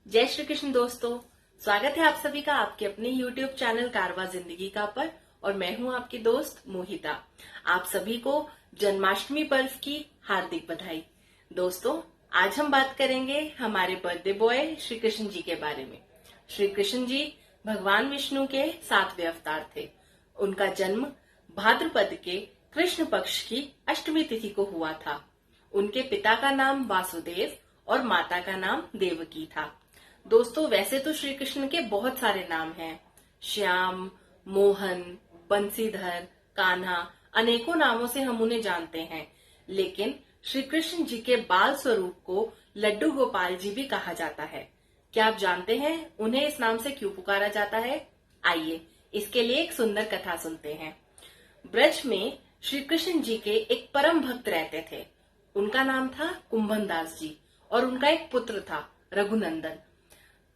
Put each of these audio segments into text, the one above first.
जय श्री कृष्ण दोस्तों। स्वागत है आप सभी का आपके अपने YouTube चैनल कारवा जिंदगी का पर। और मैं हूं आपकी दोस्त मोहिता। आप सभी को जन्माष्टमी पर्व की हार्दिक बधाई। दोस्तों, आज हम बात करेंगे हमारे बर्थडे बॉय श्री कृष्ण जी के बारे में। श्री कृष्ण जी भगवान विष्णु के 7वें अवतार थे। उनका जन्म भाद्रपद के कृष्ण पक्ष की अष्टमी तिथि को हुआ था। उनके पिता का नाम वासुदेव और माता का नाम देवकी था। दोस्तों, वैसे तो श्री कृष्ण के बहुत सारे नाम हैं, श्याम, मोहन, बंसीधर, कान्हा, अनेकों नामों से हम उन्हें जानते हैं। लेकिन श्री कृष्ण जी के बाल स्वरूप को लड्डू गोपाल जी भी कहा जाता है। क्या आप जानते हैं उन्हें इस नाम से क्यों पुकारा जाता है? आइए इसके लिए एक सुंदर कथा सुनते हैं। ब्रज में श्री कृष्ण जी के एक परम भक्त रहते थे। उनका नाम था कुंभन दास जी और उनका एक पुत्र था रघुनंदन।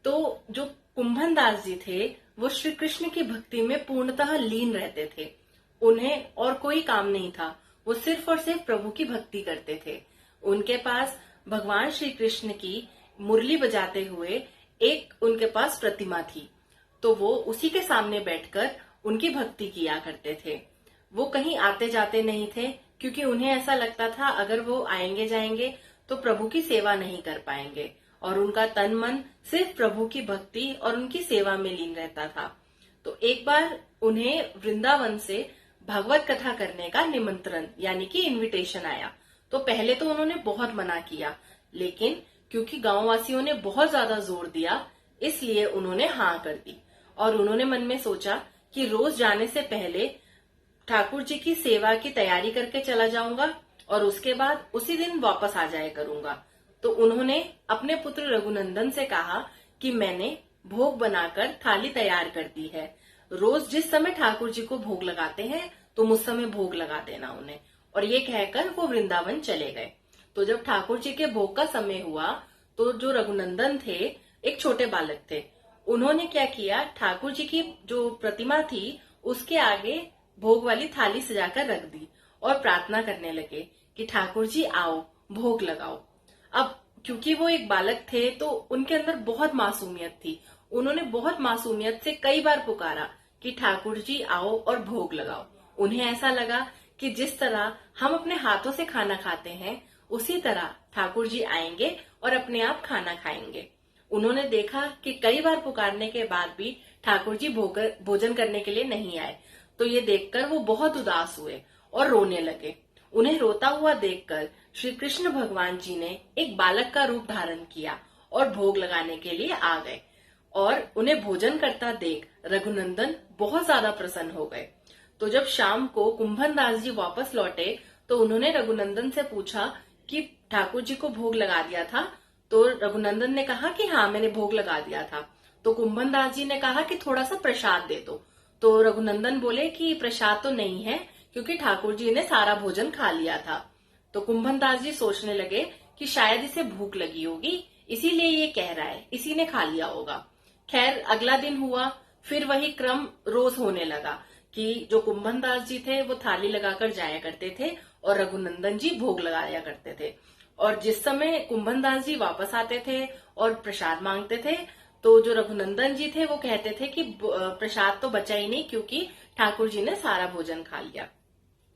तो जो कुंभन दास जी थे वो श्री कृष्ण की भक्ति में पूर्णतः लीन रहते थे। उन्हें और कोई काम नहीं था, वो सिर्फ और सिर्फ प्रभु की भक्ति करते थे। उनके पास भगवान श्री कृष्ण की मुरली बजाते हुए एक उनके पास प्रतिमा थी, तो वो उसी के सामने बैठकर उनकी भक्ति किया करते थे। वो कहीं आते जाते नहीं थे, क्योंकि उन्हें ऐसा लगता था अगर वो आएंगे जाएंगे तो प्रभु की सेवा नहीं कर पाएंगे, और उनका तन मन सिर्फ प्रभु की भक्ति और उनकी सेवा में लीन रहता था। तो एक बार उन्हें वृंदावन से भागवत कथा करने का निमंत्रण यानी कि इनविटेशन आया। तो पहले तो उन्होंने बहुत मना किया, लेकिन क्योंकि गांव वासियों ने बहुत ज्यादा जोर दिया, इसलिए उन्होंने हाँ कर दी। और उन्होंने मन में सोचा कि रोज जाने से पहले ठाकुर जी की सेवा की तैयारी करके चला जाऊंगा और उसके बाद उसी दिन वापस आ जाया करूंगा। तो उन्होंने अपने पुत्र रघुनंदन से कहा कि मैंने भोग बनाकर थाली तैयार कर दी है, रोज जिस समय ठाकुर जी को भोग लगाते हैं तुम उस समय भोग लगा देना उन्हें। और ये कहकर वो वृंदावन चले गए। तो जब ठाकुर जी के भोग का समय हुआ तो जो रघुनंदन थे एक छोटे बालक थे, उन्होंने क्या किया, ठाकुर जी की जो प्रतिमा थी उसके आगे भोग वाली थाली सजाकर रख दी और प्रार्थना करने लगे कि ठाकुर जी आओ भोग लगाओ। अब क्योंकि वो एक बालक थे तो उनके अंदर बहुत मासूमियत थी। उन्होंने बहुत मासूमियत से कई बार पुकारा कि ठाकुर जी आओ और भोग लगाओ। उन्हें ऐसा लगा कि जिस तरह हम अपने हाथों से खाना खाते हैं उसी तरह ठाकुर जी आएंगे और अपने आप खाना खाएंगे। उन्होंने देखा कि कई बार पुकारने के बाद भी ठाकुर जी भोजन करने के लिए नहीं आए। तो ये देखकर वो बहुत उदास हुए और रोने लगे। उन्हें रोता हुआ देखकर श्री कृष्ण भगवान जी ने एक बालक का रूप धारण किया और भोग लगाने के लिए आ गए। और उन्हें भोजन करता देख रघुनंदन बहुत ज्यादा प्रसन्न हो गए। तो जब शाम को कुंभन दास जी वापस लौटे तो उन्होंने रघुनंदन से पूछा कि ठाकुर जी को भोग लगा दिया था? तो रघुनंदन ने कहा कि हाँ, मैंने भोग लगा दिया था। तो कुंभन दास जी ने कहा कि थोड़ा सा प्रसाद दे दो। तो रघुनंदन बोले कि प्रसाद तो नहीं है, क्योंकि ठाकुर जी ने सारा भोजन खा लिया था। तो कुंभन दास जी सोचने लगे कि शायद इसे भूख लगी होगी, इसीलिए ये कह रहा है, इसी ने खा लिया होगा। खैर, अगला दिन हुआ, फिर वही क्रम रोज होने लगा कि जो कुंभन दास जी थे वो थाली लगाकर जाया करते थे और रघुनंदन जी भोग लगाया करते थे। और जिस समय कुंभन दास जी वापस आते थे और प्रसाद मांगते थे तो जो रघुनंदन जी थे वो कहते थे कि प्रसाद तो बचा ही नहीं, क्योंकि ठाकुर जी ने सारा भोजन खा लिया।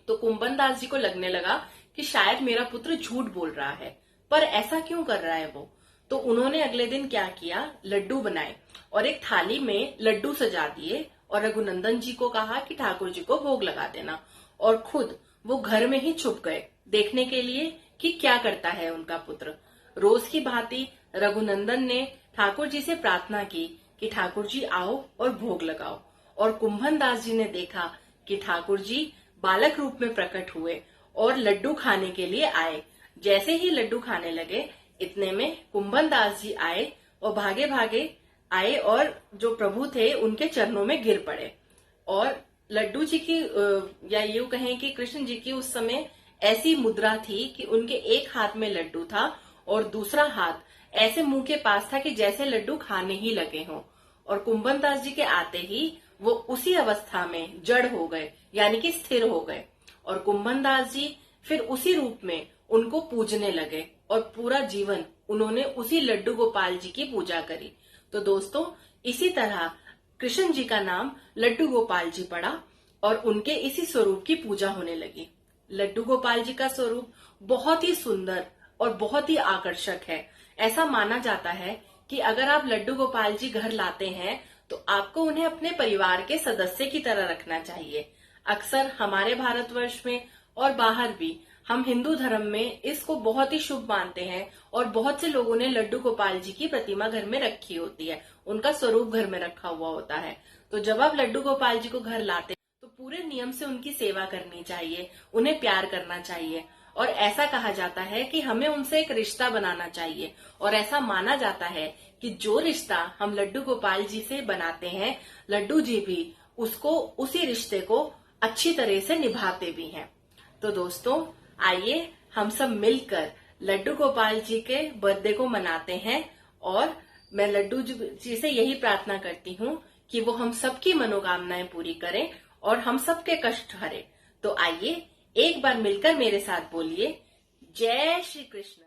तो कुंभन दास जी को लगने लगा कि शायद मेरा पुत्र झूठ बोल रहा है, पर ऐसा क्यों कर रहा है वो। तो उन्होंने अगले दिन क्या किया, लड्डू बनाए और एक थाली में लड्डू सजा दिए और रघुनंदन जी को कहा कि ठाकुर जी को भोग लगा देना। और खुद वो घर में ही छुप गए देखने के लिए कि क्या करता है उनका पुत्र। रोज की भांति रघुनंदन ने ठाकुर जी से प्रार्थना की कि ठाकुर जी आओ और भोग लगाओ। और कुंभन दास जी ने देखा कि ठाकुर जी बालक रूप में प्रकट हुए और लड्डू खाने के लिए आए। जैसे ही लड्डू खाने लगे, इतने में कुंभन दास जी आए और भागे भागे आए और जो प्रभु थे उनके चरणों में गिर पड़े। और लड्डू जी की या यूं कहें कि कृष्ण जी की उस समय ऐसी मुद्रा थी कि उनके एक हाथ में लड्डू था और दूसरा हाथ ऐसे मुंह के पास था कि जैसे लड्डू खाने ही लगे हों। और कुंभन दास जी के आते ही वो उसी अवस्था में जड़ हो गए, यानी कि स्थिर हो गए। और कुंभन दास जी फिर उसी रूप में उनको पूजने लगे और पूरा जीवन उन्होंने उसी लड्डू गोपाल जी की पूजा करी। तो दोस्तों, इसी तरह कृष्ण जी का नाम लड्डू गोपाल जी पड़ा और उनके इसी स्वरूप की पूजा होने लगी। लड्डू गोपाल जी का स्वरूप बहुत ही सुंदर और बहुत ही आकर्षक है। ऐसा माना जाता है कि अगर आप लड्डू गोपाल जी घर लाते हैं तो आपको उन्हें अपने परिवार के सदस्य की तरह रखना चाहिए। अक्सर हमारे भारतवर्ष में और बाहर भी हम हिंदू धर्म में इसको बहुत ही शुभ मानते हैं और बहुत से लोगों ने लड्डू गोपाल जी की प्रतिमा घर में रखी होती है, उनका स्वरूप घर में रखा हुआ होता है। तो जब आप लड्डू गोपाल जी को घर लाते हैं तो पूरे नियम से उनकी सेवा करनी चाहिए, उन्हें प्यार करना चाहिए और ऐसा कहा जाता है कि हमें उनसे एक रिश्ता बनाना चाहिए। और ऐसा माना जाता है कि जो रिश्ता हम लड्डू गोपाल जी से बनाते हैं, लड्डू जी भी उसको उसी रिश्ते को अच्छी तरह से निभाते भी हैं। तो दोस्तों, आइए हम सब मिलकर लड्डू गोपाल जी के बर्थडे को मनाते हैं और मैं लड्डू जी से यही प्रार्थना करती हूँ कि वो हम सबकी मनोकामनाएं पूरी करें और हम सबके कष्ट हरे। तो आइए एक बार मिलकर मेरे साथ बोलिए, जय श्री कृष्ण।